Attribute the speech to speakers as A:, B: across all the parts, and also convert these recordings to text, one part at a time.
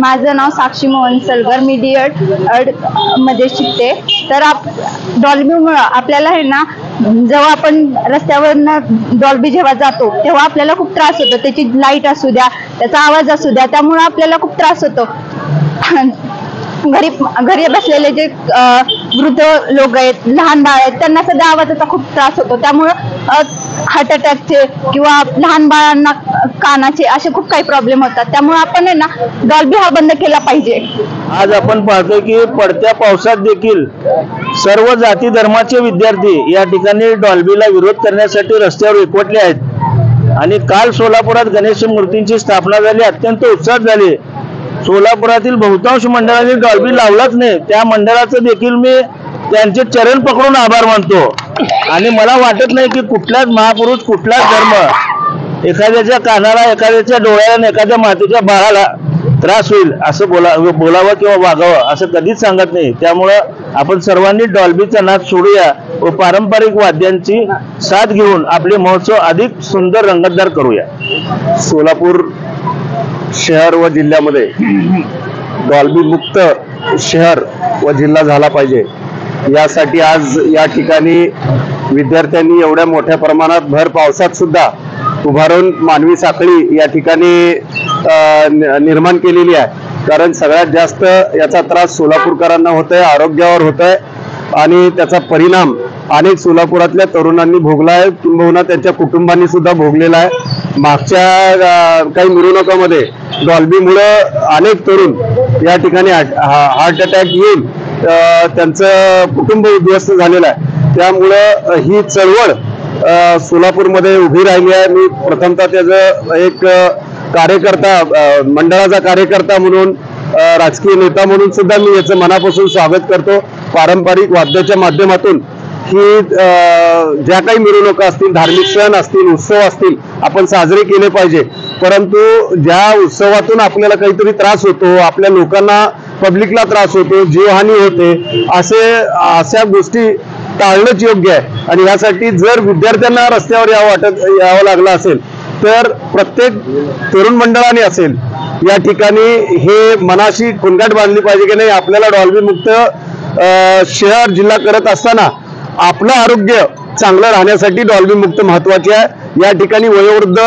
A: माझं नाव साक्षी मोहन सलगर, मी D.Ed. मध्ये शिकते। तर डॉल्बीमुळे आपल्याला आहे ना, जेव्हा आपण रस्त्यावरनं डॉल्बी जेव्हा जातो तेव्हा आपल्याला खूप त्रास होतो। त्याची लाईट असू द्या, त्याचा आवाज असू द्या, त्यामुळे आपल्याला खूप त्रास होतो। घरी बसलेले जे वृद्ध लोक आहेत, लहान बाळ आहेत, त्यांना सध्या आवाजाचा खूप त्रास होतो। त्यामुळे हार्ट अटॅकचे किंवा लहान बाळांना कानाचे असे खूप काही प्रॉब्लेम होतात। त्यामुळे आपण आहे ना, डॉल्बी हा बंद केला पाहिजे।
B: आज आपण पाहतो की पडत्या पावसात देखील सर्व जाती धर्माचे विद्यार्थी या ठिकाणी डॉल्बीला विरोध करण्यासाठी रस्त्यावर एकवटले आहेत। आणि काल सोलापुरात गणेश मूर्तींची स्थापना झाली, अत्यंत उत्साहात झाली। सोलापुरातील बहुतांश मंडळांनी डॉल्बी लावलाच नाही, त्या मंडळाचं देखील मी त्यांचे चरण पकडून आभार मानतो। आणि मला वाटत नाही की कुठलाच महापुरुष, कुठलाच धर्म एखाद्याच्या कानाला, एखाद्याच्या डोळ्याला, एखाद्या मातेच्या बाळाला त्रास होईल असं बोलावं किंवा वागावं असं कधीच सांगत नाही। त्यामुळं आपण सर्वांनी डॉल्बीचा नाद सोडूया व पारंपरिक वाद्यांची साथ घेऊन आपले महोत्सव अधिक सुंदर रंगतदार करूया।
C: सोलापूर शहर व जिल्ह्यामध्ये डॉल्बी मुक्त शहर व जिल्हा झाला पाहिजे, यासाठी आज या ठिकाणी विद्यार्थ्यांनी एवढ्या मोठ्या प्रमाणात भर पावसात सुद्धा उभारून मानवी साखळी या ठिकाणी निर्माण केलेली आहे। कारण सगळ्यात जास्त याचा त्रास सोलापूरकरांना होतोय, आरोग्यावर होतोय आणि त्याचा परिणाम अनेक सोलापुरातल्या तरुणांनी भोगला आहे, किंबहुना त्यांच्या कुटुंबांनी सुद्धा भोगलेला आहे। मागच्या काही मिरवणुकांमध्ये डॉल्बीमुळे अनेक तरुण या ठिकाणी हार्ट अटॅक येऊन त्यांचं कुटुंब उद्ध्वस्त झालेलं आहे। त्यामुळं ही चळवळ सोलापूरमध्ये उभी राहिली आहे। मी प्रथमतः त्याचं एक कार्यकर्ता, मंडळाचा कार्यकर्ता म्हणून, राजकीय नेता म्हणून सुद्धा मी याचं मनापासून स्वागत करतो। पारंपरिक वाद्याच्या माध्यमातून ही ज्या काही मिरवणुका असतील, धार्मिक सण असतील, उत्सव असतील, आपण साजरे केले पाहिजे। परंतु ज्या उत्सवातून आपल्याला काहीतरी त्रास होतो, आपल्या लोकांना, पब्लिकला त्रास होतो, जीवहानी होते, अशा गोष्टी टाळणंच योग्य आहे। आणि यासाठी जर विद्यार्थ्यांना रस्त्यावर यावं लागलं असेल तर प्रत्येक तरुण मंडळाने असेल या ठिकाणी हे मनाशी खुणगाठ बांधली पाहिजे की नाही, आपल्याला डॉल्बी मुक्त शहर जिल्हा करत असताना आपलं आरोग्य चांगलं राहण्यासाठी डॉल्बी मुक्त महत्वाची आहे। या ठिकाणी वयोवृद्ध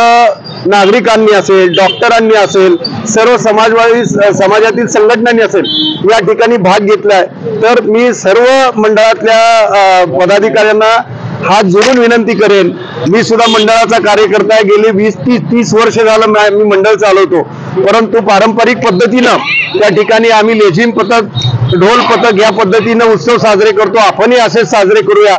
C: नागरिकांनी असेल, डॉक्टरांनी असेल, सर्व समाजातील संघटनांनी असेल या ठिकाणी भाग घेतलाय। तर मी सर्व मंडळातल्या पदाधिकाऱ्यांना हात जोडून विनंती करेन, मी सुद्धा मंडळाचा कार्यकर्ता आहे, गेली 20-30 वर्ष झालं मी मंडळ चालवतो। परंतु पारंपरिक पद्धतीनं त्या ठिकाणी आम्ही लेझिम पथक, ढोल पथक या पद्धतीनं उत्सव साजरे करतो। आपणही असेच साजरे करूया।